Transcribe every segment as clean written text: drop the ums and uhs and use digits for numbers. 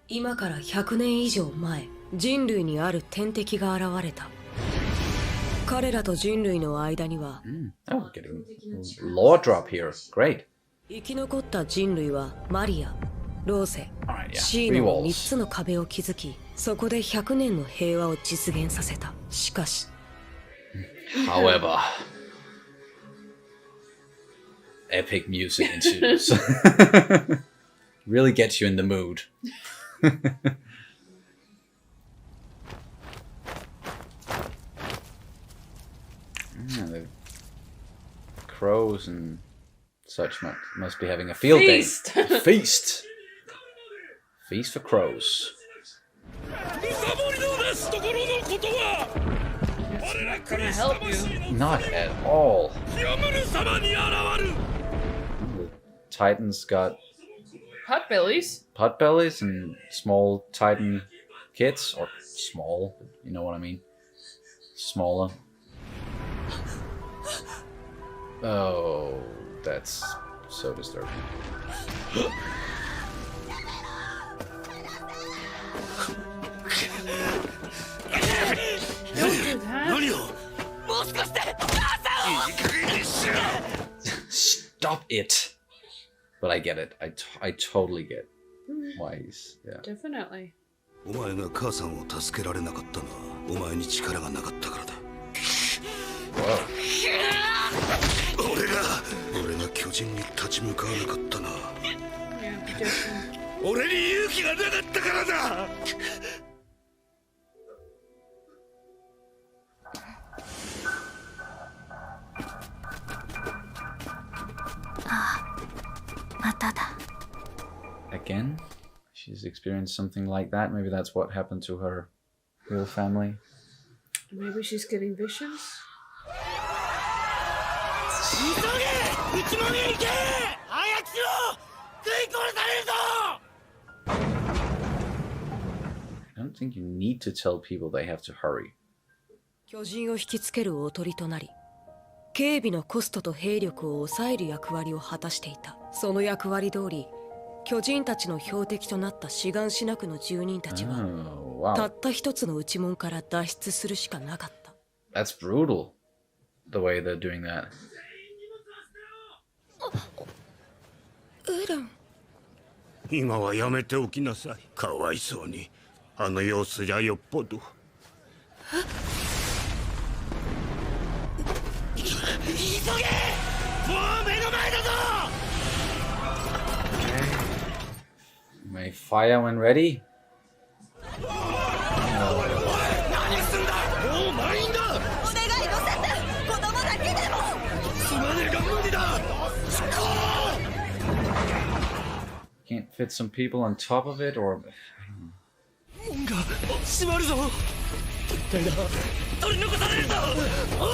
今から100年以上前、人類にある天敵が現れた。彼らと人類の間には、Oh, getting lore drop here. Great. 生き残った人類はマリア、ローセ、Alright, yeah. シ Three ーの walls. 3つの壁を築き、そこで100年の平和を実現させた。しかし、However, epic music ensues. Really gets you in the mood. The crows and such must be having a field Feast. day. Feast. Feast for crows. Gonna help you. Not at all. The Titans got Pot bellies. potbellies and small Titan kids, or small, you know what I mean? Smaller. Oh, that's so disturbing. Stop it! But I get it. I totally get why he's, yeah. Definitely. お前が母さんを助けられなかったのはお前に力がなかったからだ。俺が巨人に立ち向かわなかったな。俺に勇気がなかったからだ。まただ。 Again? She's experienced something like that. Maybe that's what happened to her real family. Maybe she's getting visions? I don't think you need to tell people they have to hurry. 巨人を引きつけるおとりとなり、警備のコストと兵力を抑える役割を果たしていた。その役割通り、巨人たちの標的となったシガンシナ区の住人たちは、Oh, た wow. った一つの内門から脱出するしかなかった。That's brutal. The way they're doing that. エレン。今はやめておきなさい。かわいそうに。あの様子じゃよっぽど。急げ！もう目の前だぞ！ You may fire when ready. 何すんだ！もう満員だ！お願い乗せて、子供だけでも。すまねえが無理だ！ Can't fit some people on top of it, or 門が閉まるぞ！絶対だ！取り残されるぞ！おい！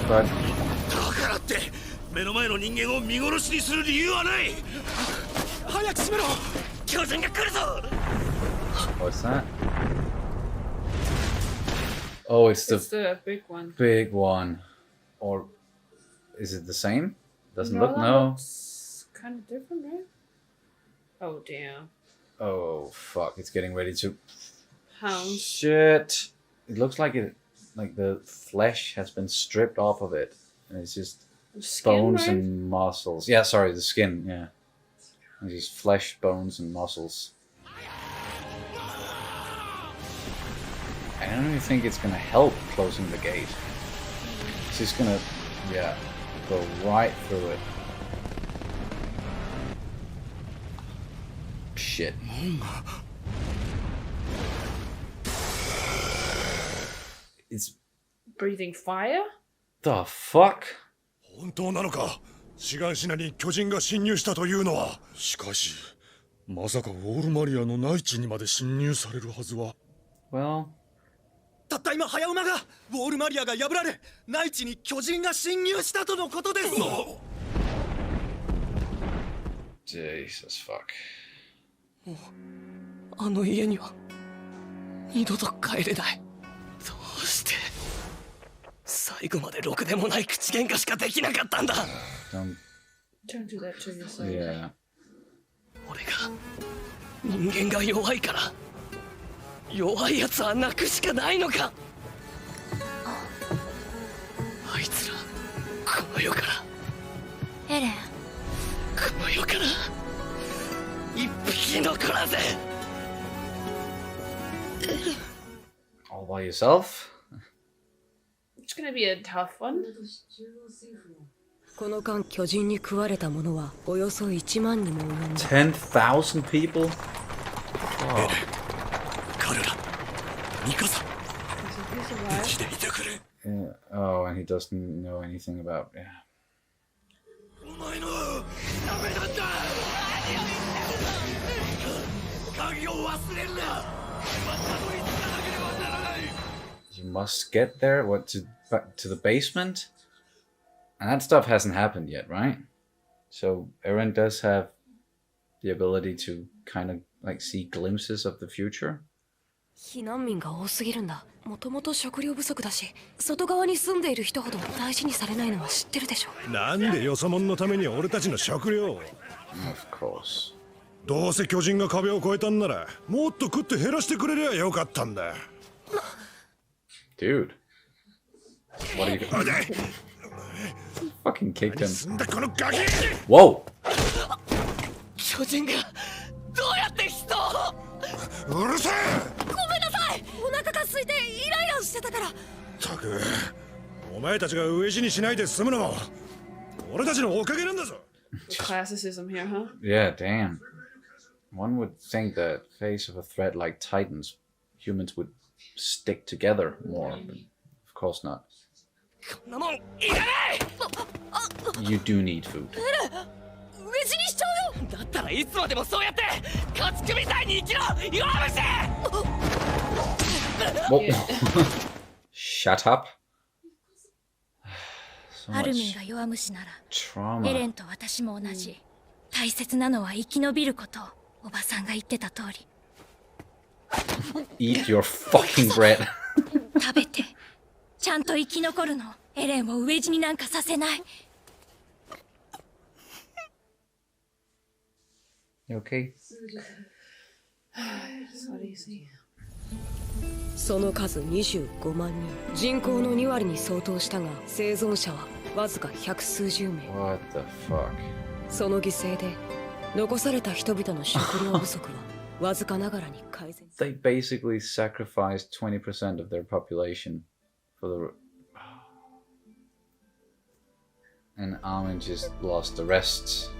but だからって目の前の人間を見殺しにする理由はない。早く閉めろ！巨人が来るぞ！ what's that? Oh, it's It's the the big one. big one. Or is it the same? Doesn't No, look that no. looks kind of different, right? Oh damn. Oh fuck! It's getting ready to. Hounds. Shit! It looks like the flesh has been stripped off of it, and it's just Skin, bones right? and muscles. Yeah, sorry, the skin. Yeah, it's just flesh, bones, and muscles. I don't even think it's gonna help closing the gate. It's just gonna, yeah, go right through it. Shit. It's Breathing fire? the fuck? 本当なのか？シガンシナに巨人が侵入したというのは。しかし、まさかウォールマリアの内地にまで侵入されるはずは。Well, たった今早馬がウォールマリアが破られ内地に巨人が侵入したとのことです。 Jesus fuck. あの家には二度と帰れない。どうして最後までろくでもない口喧嘩しかできなかったんだ。 Don't. Don't do that to yourself. Yeah. 俺が人間が弱いから弱いやつは泣くしかないのか。あいつらこの世からエレン、この世から一匹残らず。 All by yourself? It's gonna be a tough one. この間巨人に食われた者はおよそ1万にも及んだ。 10,000 people? 彼らミカサ He's alive. 無事でいてくれ Yeah. Oh, and he doesn't know anything about. Yeah. お前のダメなんだ鍵を忘れるなまたどり着かなければならない You must get there. What back to the basement? And that stuff hasn't happened yet, right? So Eren does have the ability to kind of like see glimpses of the future. 避難民が多すぎるんだ。もともと食料不足だし、外側に住んでいる人ほど大事にされないのは知ってるでしょ。なんでよそ者のために俺たちの食料を Of course. どうせ巨人が壁を越えたんならもっと食って減らしてくれりゃよかったんだ Dude. What are you gonna fucking kicked him. すんだこのガキ Whoa! 巨人がどうやって人を。うるせえごめんなさい。お腹が空いてイライラしてたから。ったくお前たちが飢え死にしないで済むのも俺たちのおかげなんだぞ Classicism here, huh? Yeah, damn. One would think that face of a threat like Titans, humans would stick together more, but of course not. こんなもんいらない。 You do need food. 飢え死にしちゃうよ。だったらいつまでもそうやって家畜みたいに生きろ弱虫。 Whoa. Shut up. So アルミン much が弱虫ならエレ trauma. ンと私も同じ。大切なのは生き延びることをおばさんが言ってた通り。 Eat your fucking bread. 食べてちゃんと生き残るの。エレンを飢え死になんかさせない。 You okay? It's not easy. その数25万人。人口の2割に相当したが、生存者はわずか百数十名。 What the fuck? その犠牲で残された人々の食料不足はわずかながらに改善。 They basically sacrificed 20% of their population for the. And Armin just lost the rest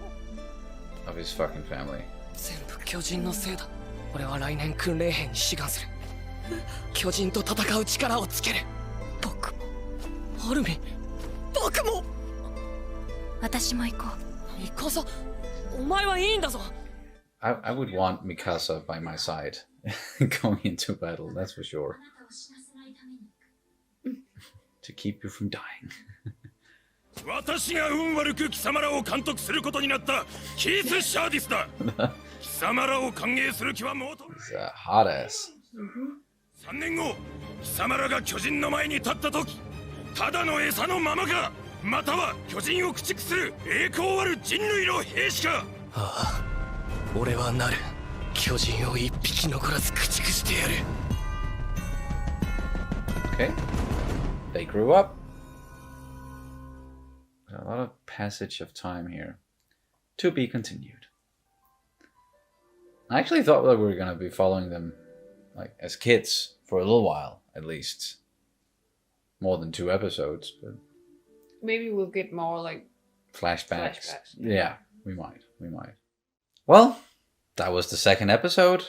of his fucking family. 全部巨人のせいだ。俺は来年訓練兵に志願する。巨人と戦う力をつける。僕もアルミン、僕も。私も行こう。ミカサ、お前はいいんだぞ。 I would want Mikasa by my side going into battle, that's for sure. To keep you from dying. 私が運悪く貴様らを監督することになったキース・シャーディスだ貴様らを歓迎する気はもうと He's a hot ass. 3年後貴様らが巨人の前に立った時ただの餌のままかまたは巨人を駆逐する栄光ある人類の兵士か。ああ、俺はなる。巨人を一匹残らず駆逐してやる。 Okay. They grew up. A lot of passage of time here. To be continued. I actually thought that we were going to be following them like as kids for a little while, at least. More than 2 episodes, but Maybe we'll get more like flashbacks. Flashbacks, Yeah, we might. Well, that was the 2nd episode.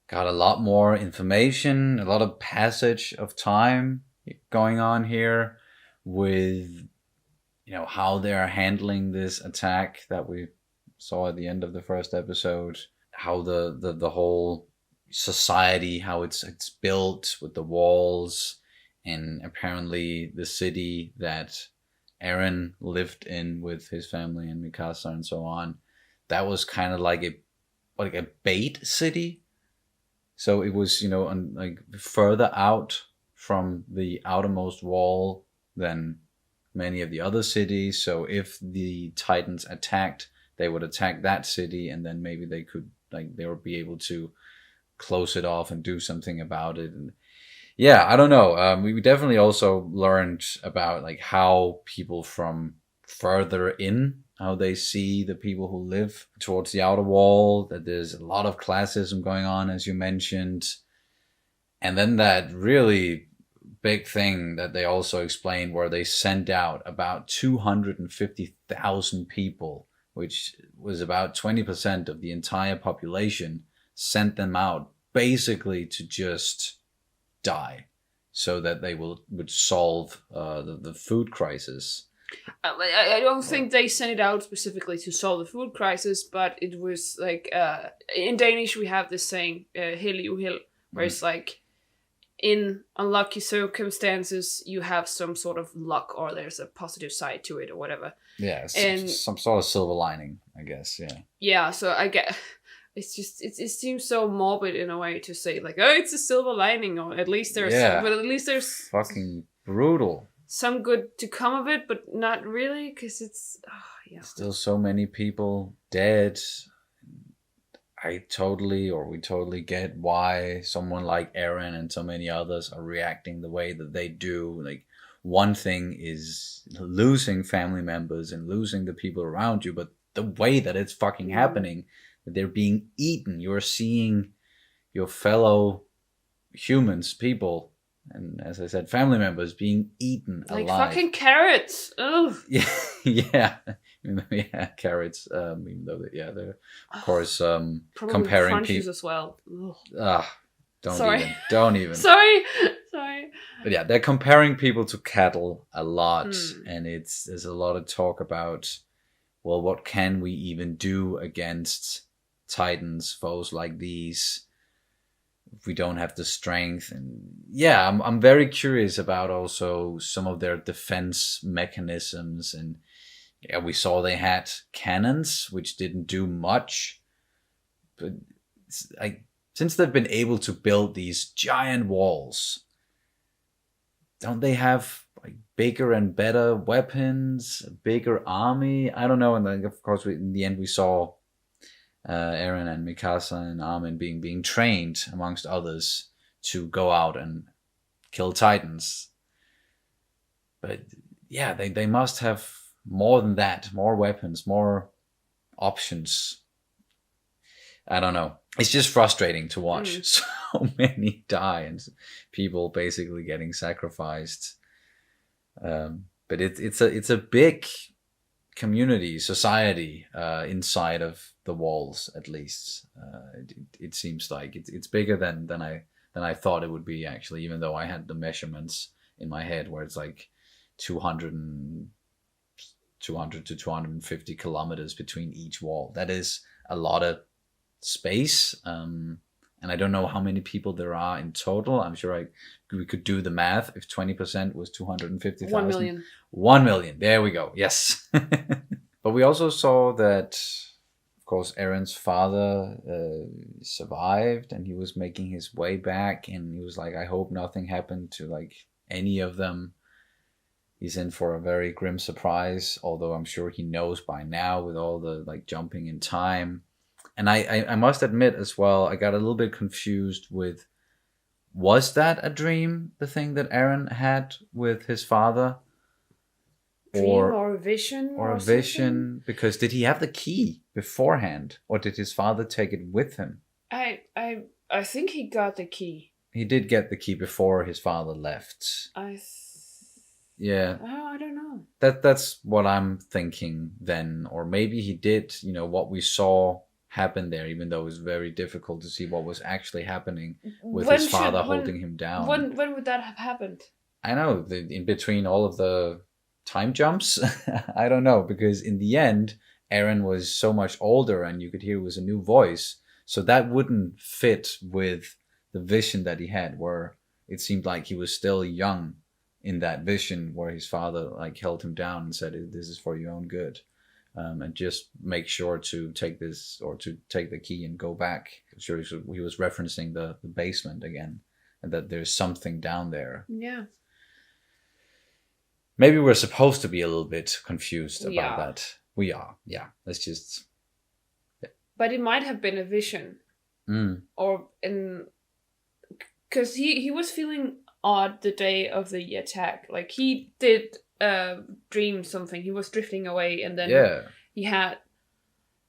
Got a lot more information, a lot of passage of time going on here with, you know, how they are handling this attack that we saw at the end of the 1st episode, how the whole society, how it's built with the walls, and apparently the city that Eren lived in with his family and Mikasa and so on. That was kind of like a bait city. So it was, you know, like further out from the outermost wall than many of the other cities. So if the Titans attacked, they would attack that city, and then maybe they could like they would be able to close it off and do something about it. And yeah, I don't know. We definitely also learned about like how people from further in, how they see the people who live towards the outer wall, that there's a lot of classism going on, as you mentioned. And then that really big thing that they also explained, where they sent out about 250,000 people, which was about 20% of the entire population, sent them out basically to just die so that they would solve the food crisis. I don't think they sent it out specifically to solve the food crisis, but it was like, in Danish we have this saying, held i uheld, where it's like, in unlucky circumstances, you have some sort of luck, or there's a positive side to it, or whatever. Yeah, and some sort of silver lining, I guess, yeah. Yeah, so I get... It's just, it seems so morbid in a way to say, like, oh, it's a silver lining, or at least there's... Yeah. But at least there's... Fucking brutal. Some good to come of it, but not really, because it's... Oh, yeah. Still so many people dead. We totally get why someone like Eren and so many others are reacting the way that they do. Like, one thing is losing family members and losing the people around you, but the way that it's fucking happening, that they're being eaten, you're seeing your fellow humans, people, and as I said, family members being eaten like alive. Like fucking carrots. Ugh. Yeah, yeah. Yeah, carrots. Even though they're of course comparing crunches people as well. Don't even. Sorry. But yeah, they're comparing people to cattle a lot, and there's a lot of talk about, well, what can we even do against titans, foes like these, if we don't have the strength? And yeah, I'm very curious about also some of their defense mechanisms. And yeah, we saw they had cannons, which didn't do much, but since they've been able to build these giant walls, don't they have like bigger and better weapons, a bigger army? I don't know. And then of course, in the end, we saw Eren and Mikasa and Armin being trained, amongst others, to go out and kill titans. But yeah, they must have more than that, more weapons, more options. I don't know. It's just frustrating to watch so many die and people basically getting sacrificed. But it's a big community, society inside of the walls, at least. It seems like it's bigger than I thought it would be, actually, even though I had the measurements in my head where it's like 200 to 250 kilometers between each wall. That is a lot of space, and I don't know how many people there are in total. I'm sure we could do the math. If 20% was 250,000, 1 million. 1 million. There we go. Yes. But we also saw that, of course, Eren's father survived, and he was making his way back, and he was like, I hope nothing happened to like any of them. He's in for a very grim surprise, although I'm sure he knows by now with all the like jumping in time. And I must admit as well, I got a little bit confused with, was that a dream, the thing that Eren had with his father? Dream or a vision? Or a vision? Because did he have the key beforehand? Or did his father take it with him? I think he got the key. He did get the key before his father left. Yeah. Oh, I don't know. That's what I'm thinking then. Or maybe he did, what we saw happen there, even though it was very difficult to see what was actually happening with his father holding him down. When would that have happened? I know, in between all of the time jumps. I don't know, because in the end, Eren was so much older and you could hear it was a new voice. So that wouldn't fit with the vision that he had, where it seemed like he was still young in that vision, where his father like held him down and said, this is for your own good. And just make sure to take this, or to take the key and go back. I'm sure he was referencing the basement again, and that there's something down there. Yeah. Maybe we're supposed to be a little bit confused about that. We are. Yeah. but it might have been a vision. Or because he was feeling odd the day of the attack. Like he did dream something. He was drifting away, and then he had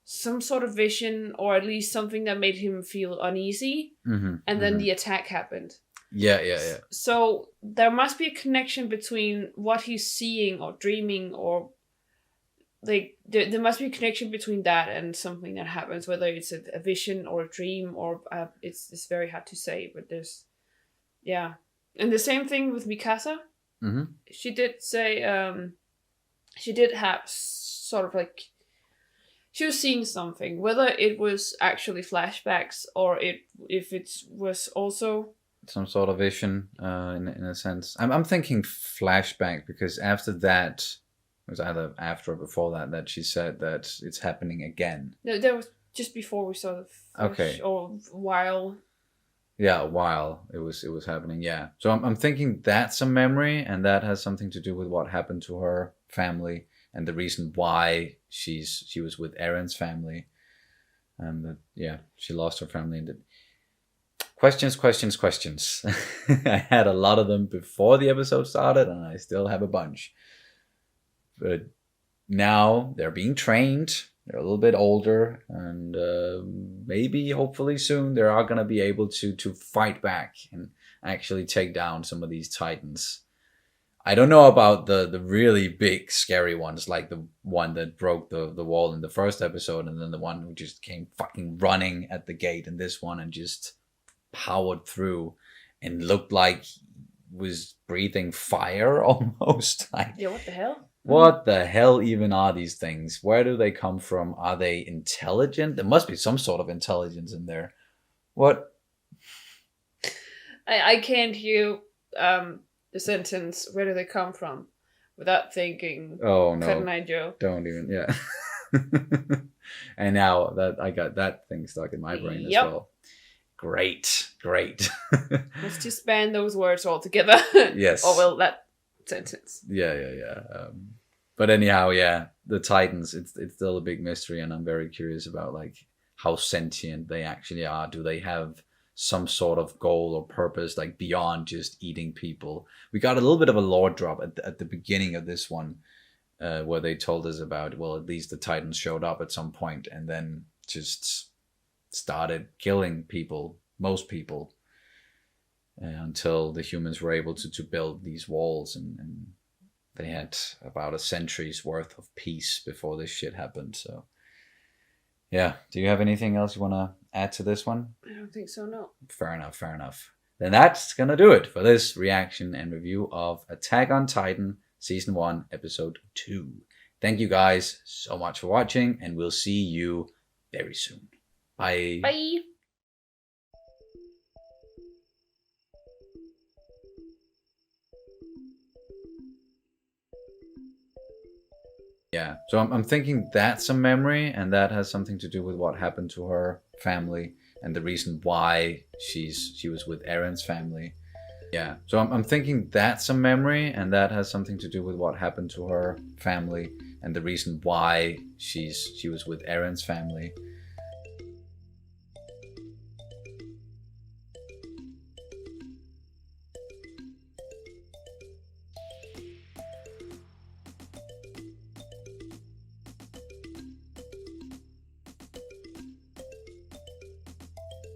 some sort of vision, or at least something that made him feel uneasy. And then the attack happened. Yeah. So there must be a connection between what he's seeing or dreaming, or like there must be a connection between that and something that happens, whether it's a vision or a dream, or it's very hard to say. But there's and the same thing with Mikasa. She did say she did have sort of like she was seeing something, whether it was actually flashbacks or if it was also some sort of vision in a sense. I'm thinking flashback, because after that, it was either after or before that she said that it's happening again. No, that was just before we saw the flash, or while. Yeah, while it was happening. Yeah, so I'm thinking that's a memory, and that has something to do with what happened to her family and the reason why she was with Eren's family, and that she lost her family. And questions. I had a lot of them before the episode started, and I still have a bunch. But now they're being trained. They're a little bit older, and maybe, hopefully soon, they are going to be able to fight back and actually take down some of these titans. I don't know about the really big, scary ones, like the one that broke the wall in the first episode, and then the one who just came fucking running at the gate in this one and just powered through and looked like was breathing fire almost. Like, yeah, what the hell? What the hell even are these things? Where do they come from? Are they intelligent? There must be some sort of intelligence in there. What? I can't hear the sentence, where do they come from, without thinking, oh no, couldn't I, Joe? Don't even, yeah. And now that I got that thing stuck in my brain as well. Great. Let's just ban those words altogether. Yes. Or well, that sentence. Yeah. But anyhow, the Titans, it's still a big mystery, and I'm very curious about like how sentient they actually are. Do they have some sort of goal or purpose, like beyond just eating people? We got a little bit of a lore drop at the beginning of this one, where they told us about, well, at least the Titans showed up at some point and then just started killing people, most people, until the humans were able to build these walls, and they had about a century's worth of peace before this shit happened. So yeah, do you have anything else you want to add to this one? I don't think so, no. Fair enough. Then that's gonna do it for this reaction and review of Attack on Titan Season 1, Episode 2. Thank you guys so much for watching, and we'll see you very soon. Bye. Bye. Yeah, so I'm thinking that's a memory, and that has something to do with what happened to her family and the reason why she was with Eren's family. Yeah, so I'm thinking that's a memory, and that has something to do with what happened to her family and the reason why she was with Eren's family.